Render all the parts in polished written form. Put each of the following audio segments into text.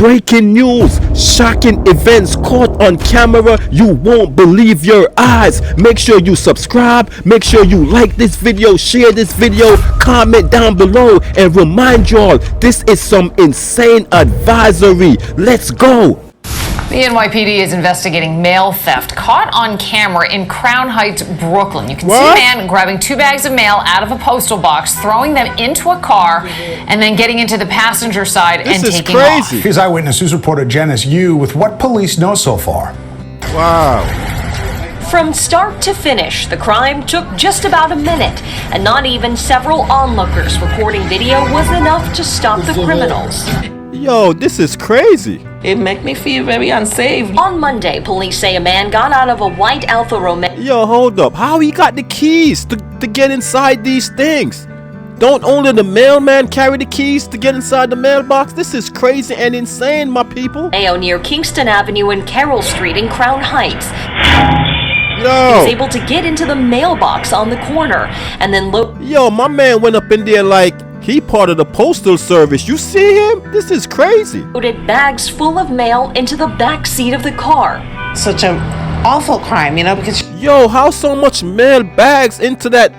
Breaking news, shocking events caught on camera. You won't believe your eyes. Make sure you subscribe, make sure you like this video, share this video, comment down below, and remind y'all, this is some insane advisory. Let's go. The NYPD is investigating mail theft caught on camera in Crown Heights, Brooklyn. You can see a man grabbing 2 bags of mail out of a postal box, throwing them into a car, and then getting into the passenger side and taking off. Here's Eyewitness News reporter Janice Yu with what police know so far. Wow. From start to finish, the crime took just about a minute, and not even several onlookers recording video was enough to stop the criminals. Yo, this is crazy. It make me feel very unsafe. On Monday, police say a man got out of a white Alfa Romeo. Yo, hold up. How he got the keys to get inside these things? Don't only the mailman carry the keys to get inside the mailbox? This is crazy and insane, my people. Near Kingston Avenue and Carroll Street in Crown Heights. Yo. He was able to get into the mailbox on the corner and then Yo, my man went up in there like he part of the postal service. You see him? This is crazy. Loaded bags full of mail into the back seat of the car. Such an awful crime, you know, because yo, how so much mail bags into that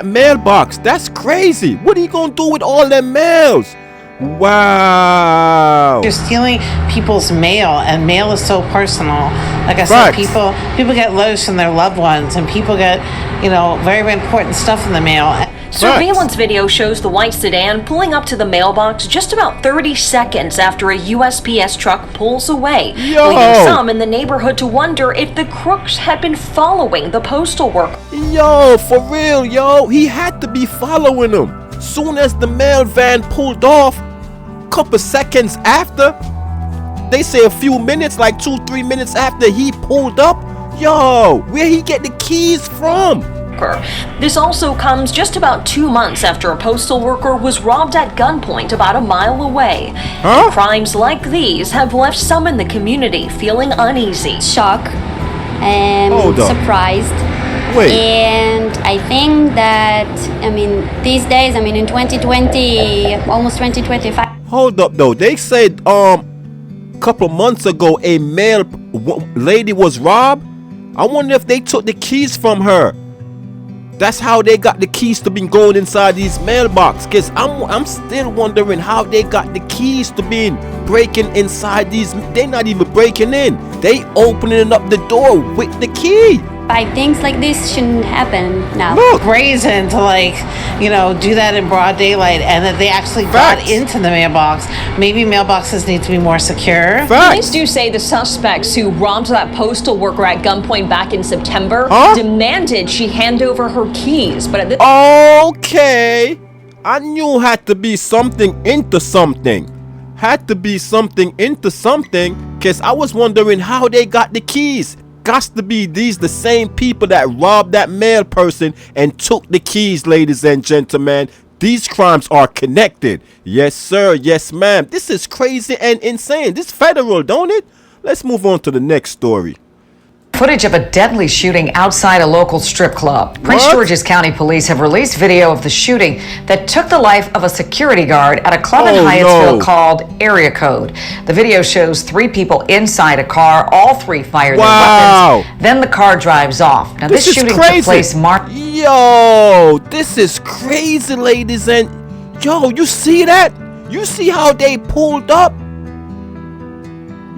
mailbox? That's crazy. What are you gonna do with all them mails? Wow. you're stealing people's mail, and mail is so personal. Like I said, people get letters from their loved ones, and people get, you know, very, very important stuff in the mail. Surveillance video shows the white sedan pulling up to the mailbox just about 30 seconds after a USPS truck pulls away, leaving some in the neighborhood to wonder if the crooks had been following the postal worker. Yo, for real, yo, he had to be following them. Soon as the mail van pulled off, couple seconds after, they say a few minutes, like 2-3 minutes after he pulled up, yo, where he get the keys from? This also comes just about 2 months after a postal worker was robbed at gunpoint about a mile away. And crimes like these have left some in the community feeling uneasy. Shocked and surprised. And I think that, I mean, these days, I mean, in 2020, almost 2025. Hold up, though. They said, couple months ago, a male lady was robbed. I wonder if they took the keys from her. That's how they got the keys to be going inside these mailbox. Cause I'm still wondering how they got the keys to be breaking inside these. They're not even breaking in. They opening up the door with the key. Things like this shouldn't happen now. Look, brazen to, like, you know, do that in broad daylight, and that they actually got into the mailbox. Maybe mailboxes need to be more secure. Police do say the suspects who robbed that postal worker at gunpoint back in September demanded she hand over her keys, but at this okay, I knew had to be something into something. Had to be something into something, cause I was wondering how they got the keys. Got to be these the same people that robbed that mail person and took the keys, ladies and gentlemen. These crimes are connected. Yes, sir. Yes, ma'am. This is crazy and insane. This federal, don't it? Let's move on to the next story. Footage of a deadly shooting outside a local strip club. Prince George's County Police have released video of the shooting that took the life of a security guard at a club in Hyattsville called Area Code. The video shows 3 people inside a car. All 3 fire their weapons. Then the car drives off. Now this shooting took place Yo, this is crazy, ladies and yo, you see that? You see how they pulled up?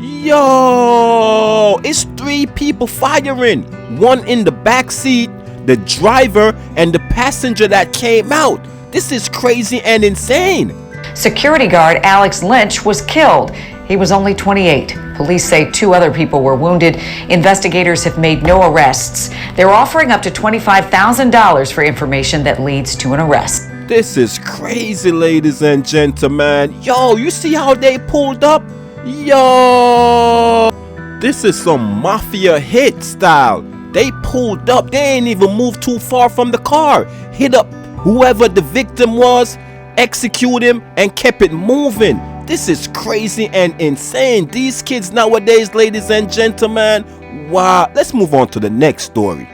Yo, it's 3 people firing. 1 in the back seat, the driver, and the passenger that came out. This is crazy and insane. Security guard Alex Lynch was killed. He was only 28. Police say 2 other people were wounded. Investigators have made no arrests. They're offering up to $25,000 for information that leads to an arrest. This is crazy, ladies and gentlemen. Yo, you see how they pulled up? Yo, this is some mafia hit style. They pulled up. They ain't even moved too far from the car. Hit up whoever the victim was, execute him, and kept it moving. This is crazy and insane. These kids nowadays, ladies and gentlemen. Wow. Let's move on to the next story.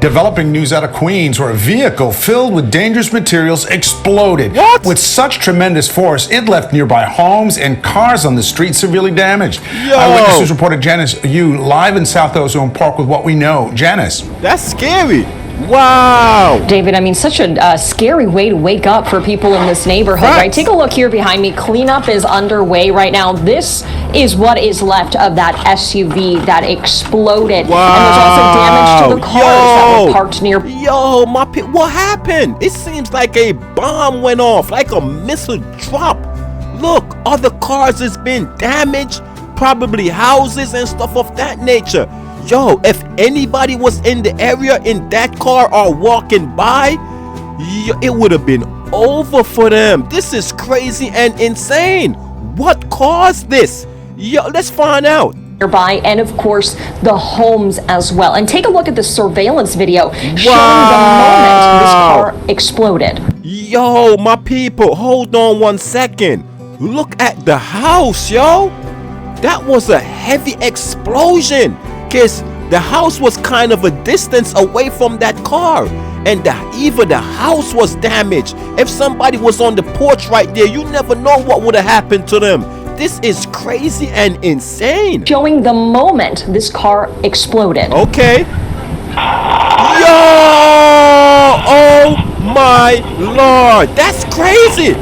Developing news out of Queens, where a vehicle filled with dangerous materials exploded. What? With such tremendous force, it left nearby homes and cars on the street severely damaged. Yo. Eyewitness News reporter Janice Yu live in South Ozone Park with what we know. Janice. That's scary. Wow. David, I mean, such a scary way to wake up for people in this neighborhood, right? Take a look here behind me. Cleanup is underway right now. This is what is left of that SUV that exploded. Wow. And there's also damage to the cars that were parked near. Yo, what happened? It seems like a bomb went off, like a missile drop. Look, other cars has been damaged, probably houses and stuff of that nature. Yo, if anybody was in the area in that car or walking by, it would have been over for them. This is crazy and insane. What caused this? Yo, let's find out. Nearby, and of course the homes as well. And take a look at the surveillance video showing the moment this car exploded. Yo, my people, hold on 1 second. Look at the house, yo. That was a heavy explosion, because the house was kind of a distance away from that car, and even the house was damaged. If somebody was on the porch right there, you never know what would have happened to them. This is crazy and insane. Showing the moment this car exploded. Okay. Yo! Oh my Lord. That's crazy.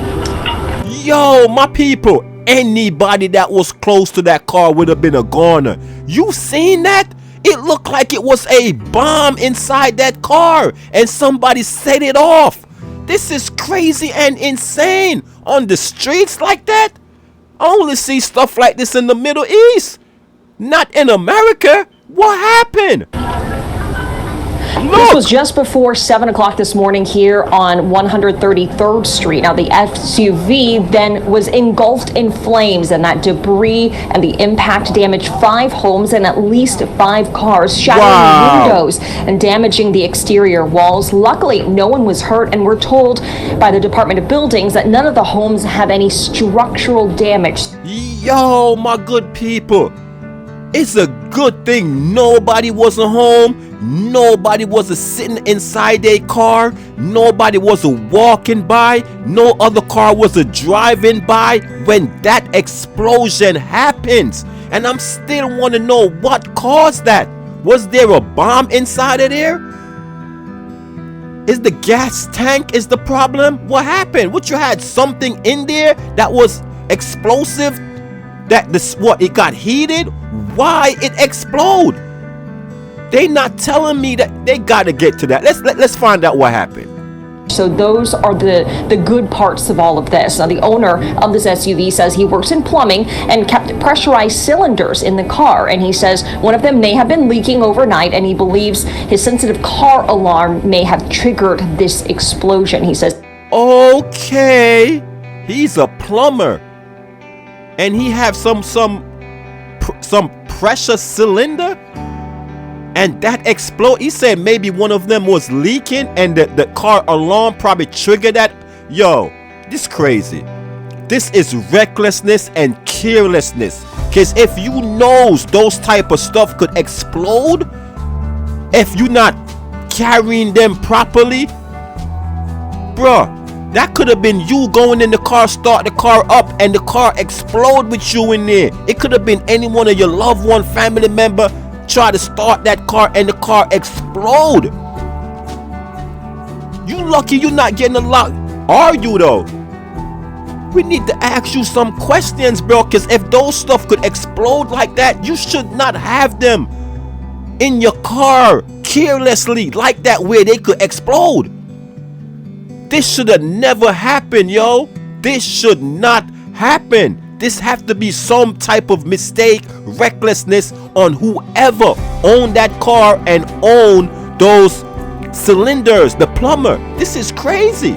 Yo, my people. Anybody that was close to that car would have been a goner. You seen that? It looked like it was a bomb inside that car and somebody set it off. This is crazy and insane. On the streets like that? I only see stuff like this in the Middle East, not in America. What happened? Look. This was just before 7 o'clock this morning here on 133rd Street. Now, the SUV then was engulfed in flames, and that debris and the impact damaged 5 homes and at least 5 cars, shattering windows and damaging the exterior walls. Luckily, no one was hurt, and we're told by the Department of Buildings that none of the homes have any structural damage. Yo, my good people. It's a good thing nobody was at home. Nobody was sitting inside a car. Nobody was walking by. No other car was driving by when that explosion happens. And I'm still want to know what caused that. Was there a bomb inside of there? Is the gas tank is the problem? What happened? What, you had something in there that was explosive? That it got heated? Why it explode? They not telling me that. They gotta get to that. Let's find out what happened. So those are the good parts of all of this. Now, the owner of this SUV says he works in plumbing and kept pressurized cylinders in the car, and he says one of them may have been leaking overnight, and he believes his sensitive car alarm may have triggered this explosion. He says, okay, he's a plumber, and he have some pressure cylinder, and that explode. He said maybe one of them was leaking and the car alarm probably triggered that. Yo, this crazy. This is recklessness and carelessness, because if you knows those type of stuff could explode if you're not carrying them properly, bruh, that could have been you going in the car, start the car up, and the car explode with you in there. It could have been any one of your loved one, family member, try to start that car and the car explode. You lucky you're not getting a lot. Are you though? We need to ask you some questions, bro, because if those stuff could explode like that, you should not have them in your car carelessly like that where they could explode. This should have never happened, yo. This should not happen. This have to be some type of mistake, recklessness on whoever owned that car and owned those cylinders, the plumber. This is crazy.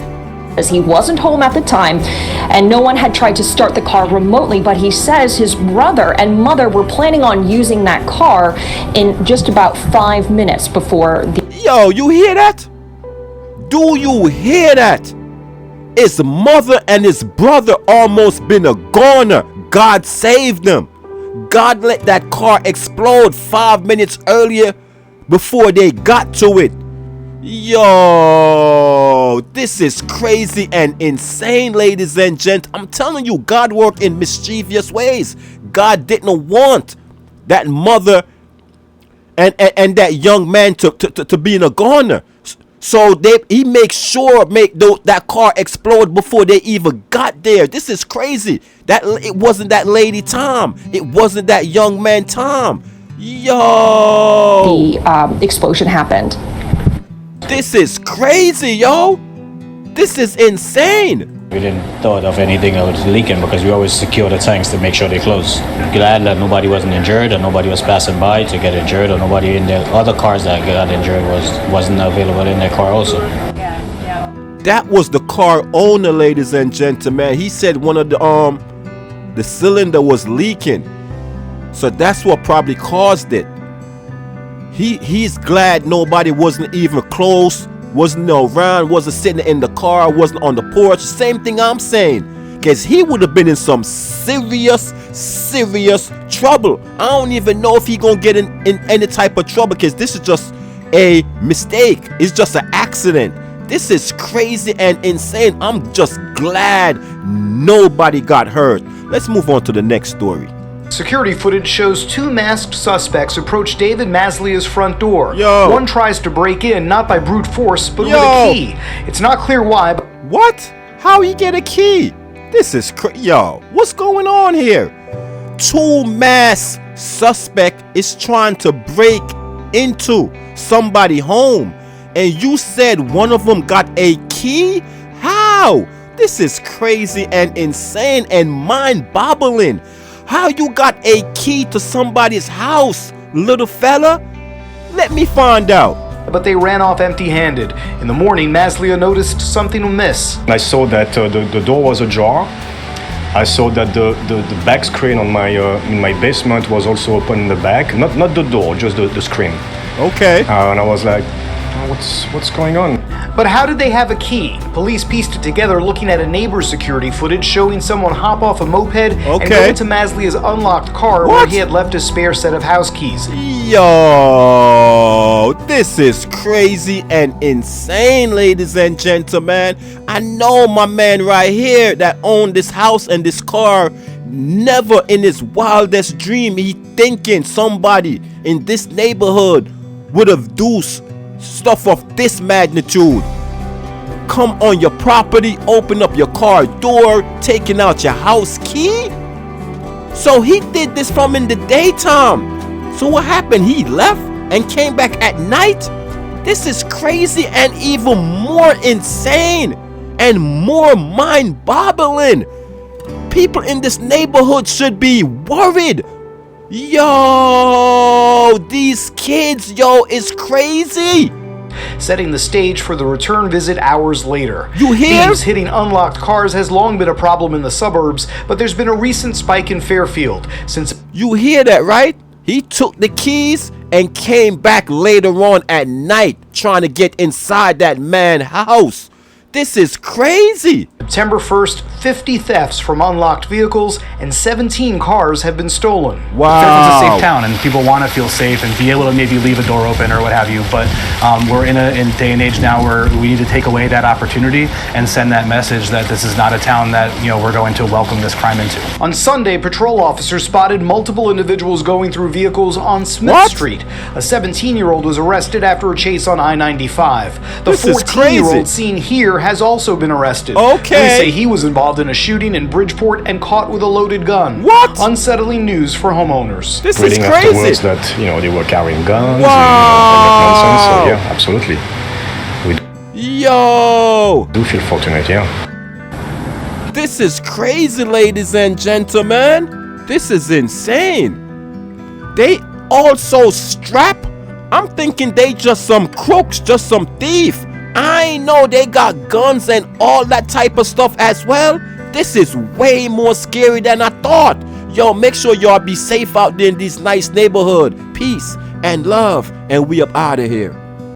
As he wasn't home at the time, and no one had tried to start the car remotely, but he says his brother and mother were planning on using that car in just about 5 minutes before the... Yo, you hear that? Do you hear that? His mother and his brother almost been a goner. God saved them. God let that car explode 5 minutes earlier before they got to it. Yo, this is crazy and insane, ladies and gents. I'm telling you, God worked in mischievous ways. God didn't want that mother and that young man to be in a goner. So he makes sure that car explode before they even got there. This is crazy. That it wasn't that lady Tom. It wasn't that young man Tom. Yo, the explosion happened. This is crazy, yo. This is insane. We didn't thought of anything that was leaking because we always secure the tanks to make sure they close. Glad that nobody wasn't injured or nobody was passing by to get injured or nobody in the other cars that got injured wasn't available in their car also. That was the car owner, ladies and gentlemen. He said one of the cylinder was leaking. So that's what probably caused it. He's glad nobody wasn't even close, wasn't around, wasn't sitting in the car, wasn't on the porch. Same thing I'm saying. Because he would have been in some serious trouble. I don't even know if he gonna get in any type of trouble because this is just a mistake. It's just an accident. This is crazy and insane. I'm just glad nobody got hurt. Let's move on to the next story. Security footage shows two masked suspects approach David Maslia's front door. Yo. One tries to break in, not by brute force, but with a key. It's not clear why, but... What? How he get a key? This is yo, what's going on here? Two masked suspect is trying to break into somebody's home. And you said one of them got a key? How? This is crazy and insane and mind-boggling. How you got a key to somebody's house, little fella? Let me find out. But they ran off empty-handed. In the morning, Maslia noticed something amiss. I saw that the door was ajar. I saw that the back screen on my in my basement was also open in the back. Not the door, just the screen. Okay. And I was like, what's going on? But how did they have a key? Police pieced it together looking at a neighbor's security footage showing someone hop off a moped and go into Maslia's unlocked car where he had left a spare set of house keys. Yo, this is crazy and insane, ladies and gentlemen. I know my man right here that owned this house and this car, never in his wildest dream he thinking somebody in this neighborhood would have deuced stuff of this magnitude. Come on your property, open up your car door, taking out your house key. So he did this from in the daytime. So what happened? He left and came back at night? This is crazy and even more insane and more mind-boggling. People in this neighborhood should be worried. Yo, these kids, yo, is crazy. Setting the stage for the return visit hours later. You hear? Thieves hitting unlocked cars has long been a problem in the suburbs, but there's been a recent spike in Fairfield since... You hear that, right? He took the keys and came back later on at night trying to get inside that man's house. This is crazy. September 1st, 50 thefts from unlocked vehicles and 17 cars have been stolen. Wow. Fairfield's a safe town and people want to feel safe and be able to maybe leave a door open or what have you. But we're in a day and age now where we need to take away that opportunity and send that message that this is not a town that, you know, we're going to welcome this crime into. On Sunday, patrol officers spotted multiple individuals going through vehicles on Smith Street. A 17-year-old was arrested after a chase on I-95. The 14-year-old seen here has also been arrested. Okay. Police say he was involved in a shooting in Bridgeport and caught with a loaded gun. What? Unsettling news for homeowners. This Reading is crazy. afterwards that, you know, they were carrying guns Wow. and that nonsense. So yeah, absolutely. Yo. Do feel fortunate, yeah. This is crazy, ladies and gentlemen. This is insane. They also strap. I'm thinking they just some crooks, just some thief. I know they got guns and all that type of stuff as well. This is way more scary than I thought. Yo, make sure y'all be safe out there in this nice neighborhood. Peace and love, and we up out of here.